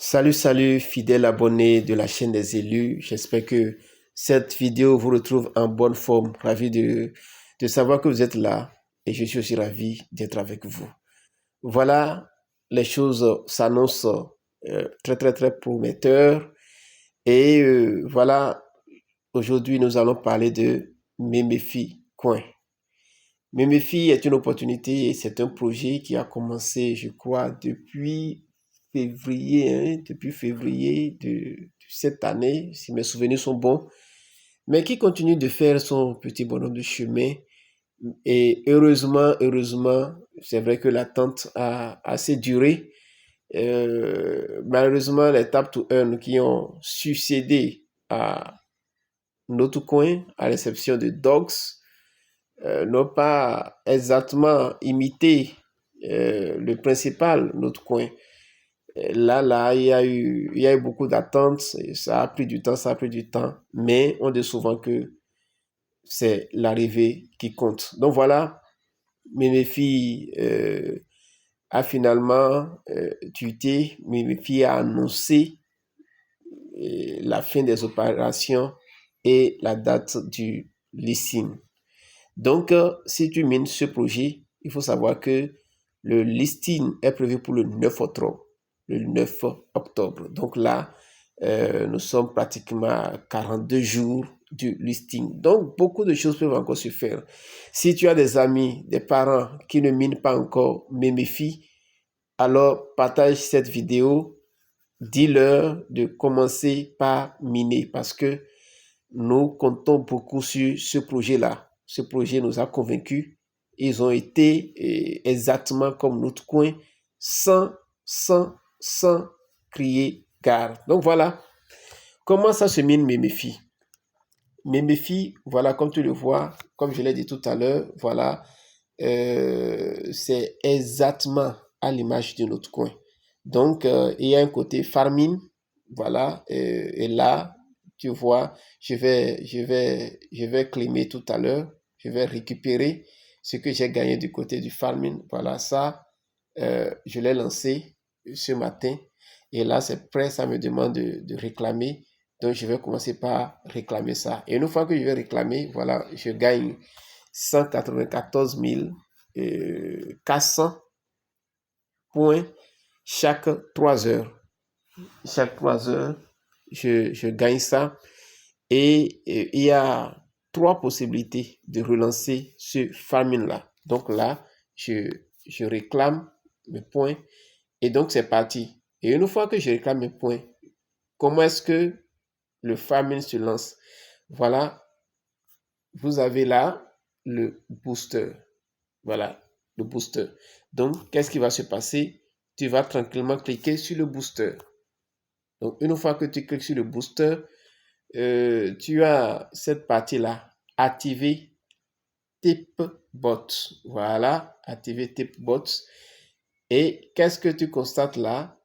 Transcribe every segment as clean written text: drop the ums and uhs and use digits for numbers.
Salut, salut, fidèles abonnés de la chaîne des élus. J'espère que cette vidéo vous retrouve en bonne forme. Ravi de savoir que vous êtes là et je suis aussi ravi d'être avec vous. Voilà, les choses s'annoncent très, très, très prometteurs. Et voilà, aujourd'hui, nous allons parler de Memefi Coin. Memefi est une opportunité et c'est un projet qui a commencé, je crois, depuis février de cette année, si mes souvenirs sont bons, mais qui continue de faire son petit bonhomme de chemin. Et heureusement, c'est vrai que l'attente a assez duré. Malheureusement, les Tap to Earn qui ont succédé à notre coin, à l'exception de Dogs, n'ont pas exactement imité le principal, notre coin. Là, il y a eu beaucoup d'attentes, ça a pris du temps, mais on dit souvent que c'est l'arrivée qui compte. Donc voilà, Méméfi a finalement tweeté, Méméfi a annoncé la fin des opérations et la date du listing. Donc, si tu mines ce projet, il faut savoir que le listing est prévu pour le 9 octobre. Le 9 octobre. Donc là, nous sommes pratiquement à 42 jours du listing. Donc, beaucoup de choses peuvent encore se faire. Si tu as des amis, des parents qui ne minent pas encore Méméfi, alors partage cette vidéo, dis-leur de commencer par miner parce que nous comptons beaucoup sur ce projet-là. Ce projet nous a convaincus. Ils ont été exactement comme notre coin, sans, sans crier gare. Donc voilà, comment ça se mine Méméfi. Méméfi, voilà, comme tu le vois, comme je l'ai dit tout à l'heure, voilà, c'est exactement à l'image de notre coin. Donc, il y a un côté farming, voilà, et là, tu vois, je vais climer tout à l'heure, je vais récupérer ce que j'ai gagné du côté du farming. Voilà, ça, je l'ai lancé ce matin, et là, c'est prêt, ça me demande de réclamer. Donc, je vais commencer par réclamer ça. Et une fois que je vais réclamer, voilà, je gagne 194 400 points chaque 3 heures. Chaque 3 heures, je gagne ça. Et il y a trois possibilités de relancer ce farming-là. Donc là, je réclame mes points. Et donc, c'est parti. Et une fois que je réclame mes points, comment est-ce que le farming se lance? Voilà, vous avez là le booster. Voilà, le booster. Donc, qu'est-ce qui va se passer? Tu vas tranquillement cliquer sur le booster. Donc, une fois que tu cliques sur le booster, tu as cette partie-là, activer type bot. Voilà, activer type bot. Et qu'est-ce que tu constates là?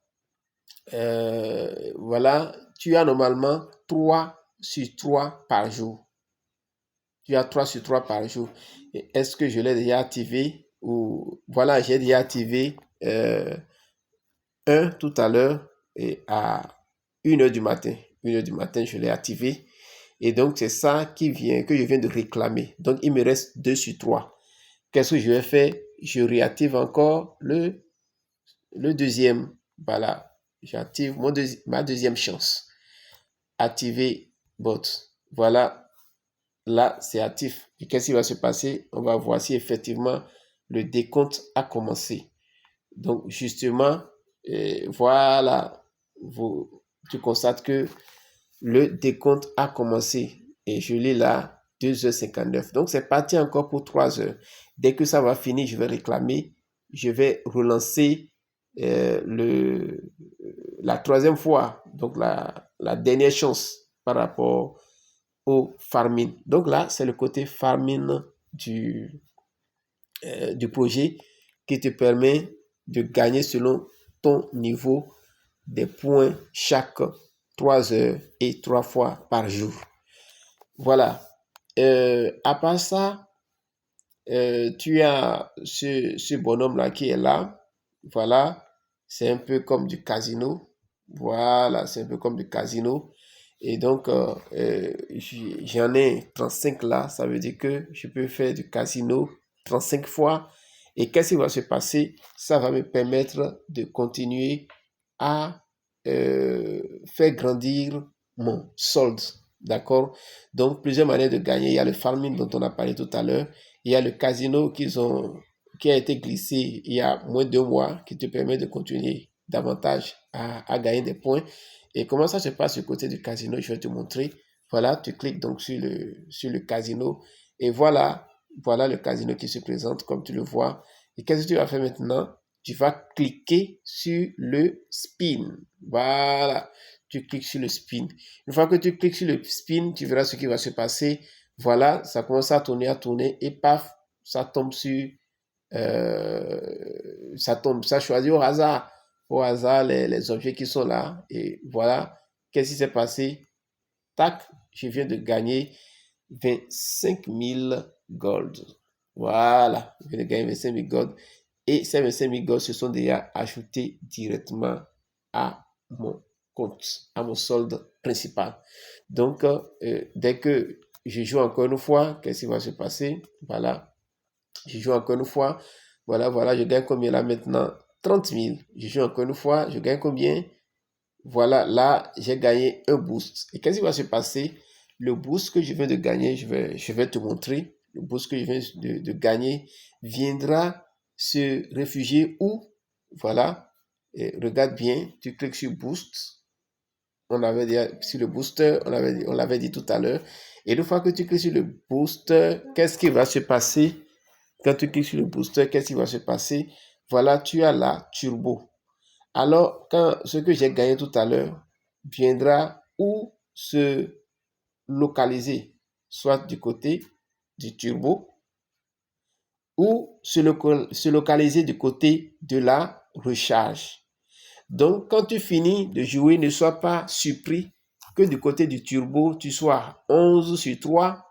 Voilà, tu as normalement 3 sur 3 par jour. Tu as 3 sur 3 par jour. Est-ce que je l'ai déjà activé? Ou voilà, j'ai déjà activé un tout à l'heure et à 1 heure du matin. 1 heure du matin, je l'ai activé. Et donc, c'est ça que je viens de réclamer. Donc, il me reste 2 sur 3. Qu'est-ce que je vais faire? Je réactive encore le deuxième. Voilà, j'active ma deuxième chance. Activer bot. Voilà, là, c'est actif. Et qu'est-ce qui va se passer? On va voir si effectivement le décompte a commencé. Donc, justement, voilà, tu constates que le décompte a commencé. Et je lis là 2h59. Donc, c'est parti encore pour 3 heures. Dès que ça va finir, je vais réclamer. Je vais relancer la troisième fois. Donc, la dernière chance par rapport au farming. Donc là, c'est le côté farming du projet qui te permet de gagner selon ton niveau des points chaque 3 heures et 3 fois par jour. Voilà. À part ça, tu as ce bonhomme-là qui est là. Voilà. C'est un peu comme du casino. Voilà, c'est un peu comme le casino. Et donc, j'en ai 35 là. Ça veut dire que je peux faire du casino 35 fois. Et qu'est-ce qui va se passer? Ça va me permettre de continuer à faire grandir mon solde. D'accord? Donc, plusieurs manières de gagner. Il y a le farming dont on a parlé tout à l'heure. Il y a le casino qui a été glissé il y a moins de 2 mois, qui te permet de continuer davantage à gagner des points. Et comment ça se passe du côté du casino? Je vais te montrer. Voilà, tu cliques donc sur le casino. Et voilà le casino qui se présente, comme tu le vois. Et qu'est-ce que tu vas faire maintenant? Tu vas cliquer sur le spin. Voilà, tu cliques sur le spin. Une fois que tu cliques sur le spin, tu verras ce qui va se passer. Voilà, ça commence à tourner et paf, ça tombe sur ça choisit au hasard les objets qui sont là. Et voilà, qu'est-ce qui s'est passé? Tac, je viens de gagner 25 000 gold. Voilà, je viens de gagner 25 000 gold. Et ces 25 000 gold se sont déjà ajoutés directement à mon compte, à mon solde principal. Donc, dès que je joue encore une fois, qu'est-ce qui va se passer? Voilà, je joue encore une fois. Voilà, je gagne combien là maintenant? 30 000. Je joue encore une fois, je gagne combien? Voilà, là, j'ai gagné un boost. Et qu'est-ce qui va se passer? Le boost que je viens de gagner, je vais te montrer. Le boost que je viens de gagner viendra se réfugier où? Voilà. Et regarde bien, tu cliques sur boost. On avait dit sur le booster, on l'avait dit tout à l'heure. Et une fois que tu cliques sur le booster, qu'est-ce qui va se passer? Quand tu cliques sur le booster, qu'est-ce qui va se passer? Voilà, tu as la turbo. Alors, quand ce que j'ai gagné tout à l'heure viendra où se localiser, soit du côté du turbo ou se localiser du côté de la recharge. Donc, quand tu finis de jouer, ne sois pas surpris que du côté du turbo, tu sois 11 sur 3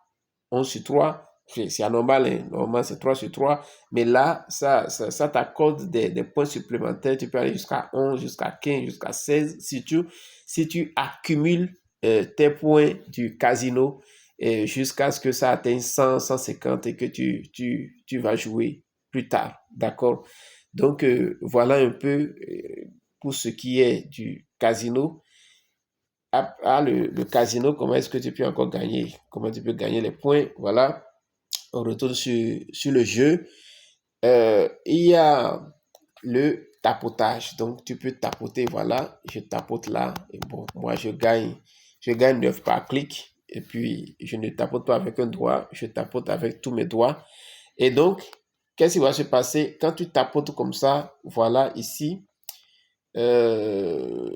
11 sur 3, c'est anormal, hein? Normalement c'est 3 sur 3, mais là, ça t'accorde des points supplémentaires. Tu peux aller jusqu'à 11, jusqu'à 15, jusqu'à 16 si tu accumules tes points du casino jusqu'à ce que ça atteigne 100, 150 et que tu vas jouer plus tard. D'accord? Donc, voilà un peu pour ce qui est du casino. Le casino, comment est-ce que tu peux encore gagner? Comment tu peux gagner les points? Voilà, on retourne sur le jeu. Il y a le tapotage. Donc, tu peux tapoter, voilà, je tapote là. Et bon, moi, je gagne 9 par clic. Et puis, je ne tapote pas avec un doigt, je tapote avec tous mes doigts. Et donc, qu'est-ce qui va se passer quand tu tapotes comme ça? Voilà, ici. Euh,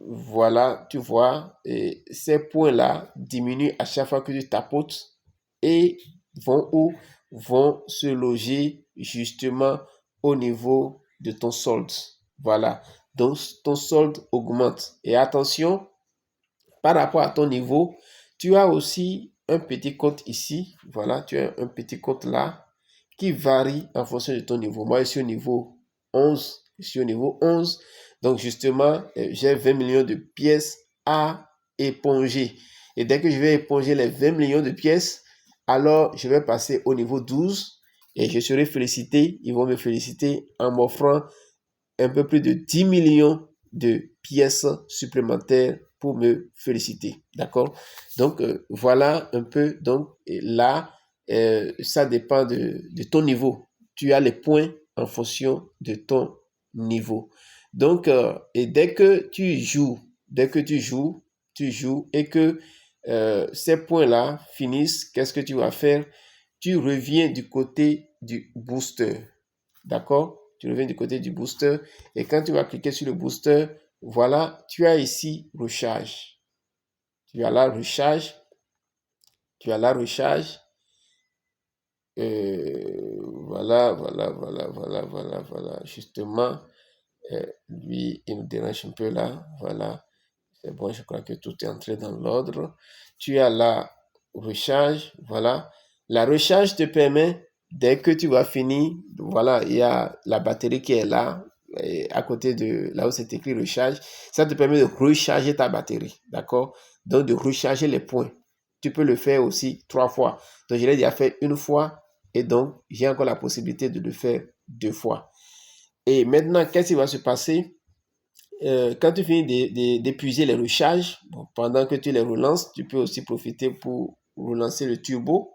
voilà, tu vois, et ces points-là diminuent à chaque fois que tu tapotes et vont où? Vont se loger justement au niveau de ton solde. Voilà, donc ton solde augmente. Et attention, par rapport à ton niveau, tu as aussi un petit compte ici. Voilà, tu as un petit compte là qui varie en fonction de ton niveau. Moi, je suis au niveau 11. Je suis au niveau 11. Donc, justement, j'ai 20 millions de pièces à éponger. Et dès que je vais éponger les 20 millions de pièces, alors je vais passer au niveau 12 et je serai félicité. Ils vont me féliciter en m'offrant un peu plus de 10 millions de pièces supplémentaires pour me féliciter. D'accord? Donc, voilà un peu. Donc, là, ça dépend de ton niveau. Tu as les points en fonction de ton niveau. Donc, et dès que tu joues et que ces points-là finissent, qu'est-ce que tu vas faire? Tu reviens du côté du booster. D'accord? Tu reviens du côté du booster et quand tu vas cliquer sur le booster, voilà, tu as ici recharge. Tu as la recharge. Tu as la recharge. Voilà. Justement, lui, il me dérange un peu là. Voilà. C'est bon, je crois que tout est entré dans l'ordre. Tu as la recharge. Voilà. La recharge te permet, dès que tu vas finir, voilà, il y a la batterie qui est là. à côté de là où c'est écrit recharge, ça te permet de recharger ta batterie, d'accord? Donc, de recharger les points. Tu peux le faire aussi 3 fois. Donc, je l'ai déjà fait une fois et donc, j'ai encore la possibilité de le faire 2 fois. Et maintenant, qu'est-ce qui va se passer? Quand tu finis d'épuiser les recharges, bon, pendant que tu les relances, tu peux aussi profiter pour relancer le turbo.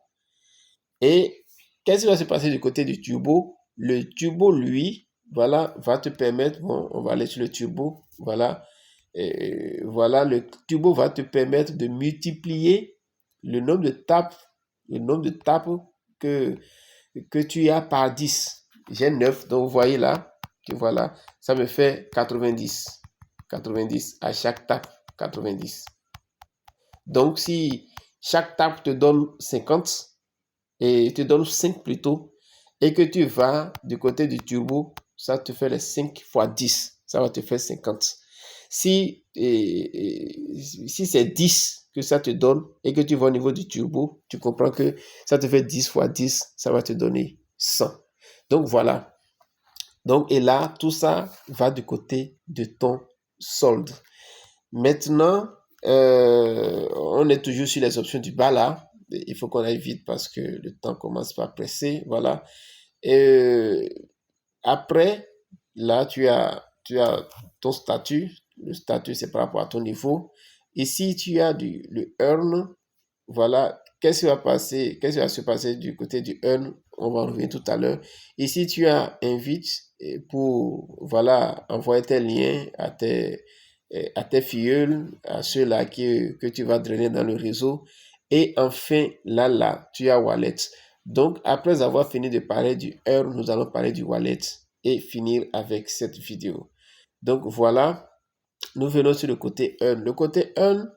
Et qu'est-ce qui va se passer du côté du turbo? Le turbo, lui, voilà, va te permettre, bon, on va aller sur le turbo, voilà, et voilà, le turbo va te permettre de multiplier le nombre de tapes que, que tu as par 10. J'ai 9, donc vous voyez là, que voilà, ça me fait 90. 90 à chaque tape, 90. Donc, si chaque tape te donne 50, et te donne 5 plutôt, et que tu vas du côté du turbo, ça te fait les 5 fois 10, ça va te faire 50. Si c'est 10 que ça te donne et que tu vas au niveau du turbo, tu comprends que ça te fait 10 fois 10, ça va te donner 100. Donc voilà. Donc, et là, tout ça va du côté de ton solde. Maintenant, on est toujours sur les options du bas là. Il faut qu'on aille vite parce que le temps commence par presser. Voilà. Et après, là, tu as ton statut. Le statut, c'est par rapport à ton niveau. Ici, tu as le earn. Voilà. Qu'est-ce qui va passer? Qu'est-ce qui va se passer du côté du earn? On va en revenir tout à l'heure. Ici, tu as invite pour, voilà, envoyer tes liens à tes filleuls, à ceux-là que tu vas drainer dans le réseau. Et enfin, là, tu as wallet. Donc, après avoir fini de parler du earn, nous allons parler du wallet et finir avec cette vidéo. Donc, voilà, nous venons sur le côté earn. Le côté earn,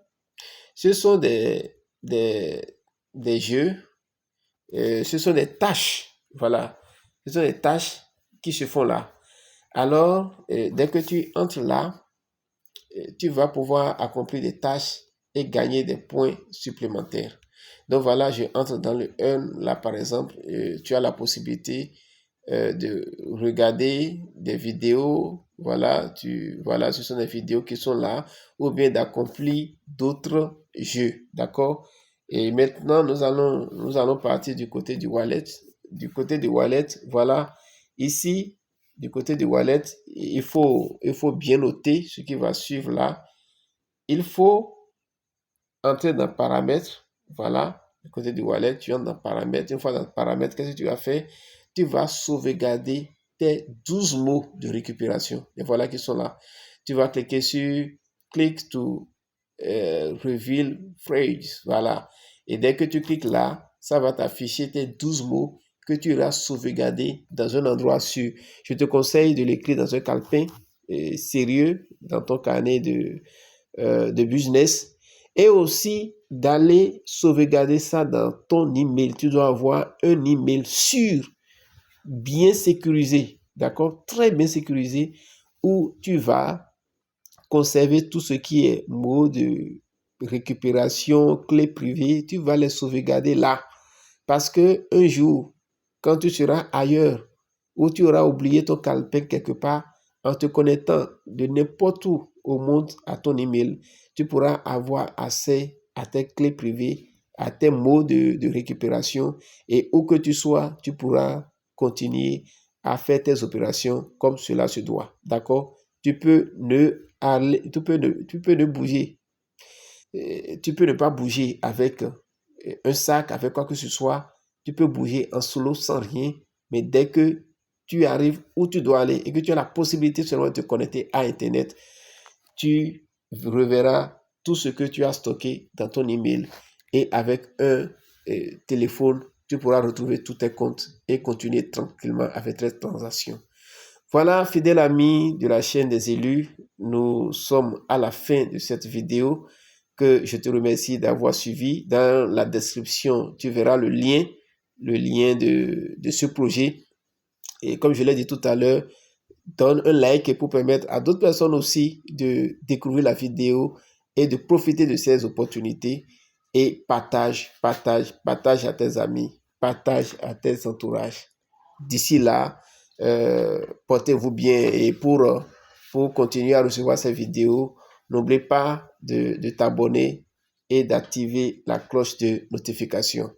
ce sont des jeux, ce sont des tâches, voilà. Ce sont des tâches qui se font là. Alors, dès que tu entres là, tu vas pouvoir accomplir des tâches et gagner des points supplémentaires. Donc voilà, je entre dans le earn. Là, par exemple, tu as la possibilité de regarder des vidéos. Voilà, voilà, ce sont des vidéos qui sont là, ou bien d'accomplir d'autres jeux. D'accord? Et maintenant, nous allons partir du côté du wallet. Du côté du wallet, voilà. Ici, du côté du wallet, il faut bien noter ce qui va suivre là. Il faut entrer dans paramètres. Voilà, du côté du wallet, tu entres dans paramètres. Une fois dans paramètres, qu'est-ce que tu vas faire? Tu vas sauvegarder tes 12 mots de récupération. Et voilà qui sont là. Tu vas cliquer sur Click to Reveal Phrase. Voilà. Et dès que tu cliques là, ça va t'afficher tes 12 mots que tu auras sauvegardés dans un endroit sûr. Je te conseille de l'écrire dans un calepin sérieux, dans ton carnet de business, et aussi d'aller sauvegarder ça dans ton email. Tu dois avoir un email sûr, bien sécurisé, d'accord? Très bien sécurisé, où tu vas conserver tout ce qui est mot de récupération, clé privée, tu vas les sauvegarder là. Parce que un jour, quand tu seras ailleurs, ou tu auras oublié ton calepin quelque part, en te connectant de n'importe où au monde à ton email, tu pourras avoir accès à tes clés privées, à tes mots de récupération, et où que tu sois, tu pourras continuer à faire tes opérations comme cela se doit. D'accord? Tu peux ne bouger. Tu peux ne pas bouger avec un sac, avec quoi que ce soit. Tu peux bouger en solo sans rien, mais dès que tu arrives où tu dois aller et que tu as la possibilité seulement de te connecter à Internet, tu reverras tout ce que tu as stocké dans ton email, et avec un téléphone, tu pourras retrouver tous tes comptes et continuer tranquillement avec tes transactions. Voilà, fidèles amis de la chaîne des élus, nous sommes à la fin de cette vidéo que je te remercie d'avoir suivi. Dans la description, tu verras le lien de ce projet. Et comme je l'ai dit tout à l'heure, donne un like pour permettre à d'autres personnes aussi de découvrir la vidéo et de profiter de ces opportunités. Et partage à tes amis, partage à tes entourages. D'ici là, Portez-vous bien et pour continuer à recevoir ces vidéos, n'oubliez pas de t'abonner et d'activer la cloche de notification.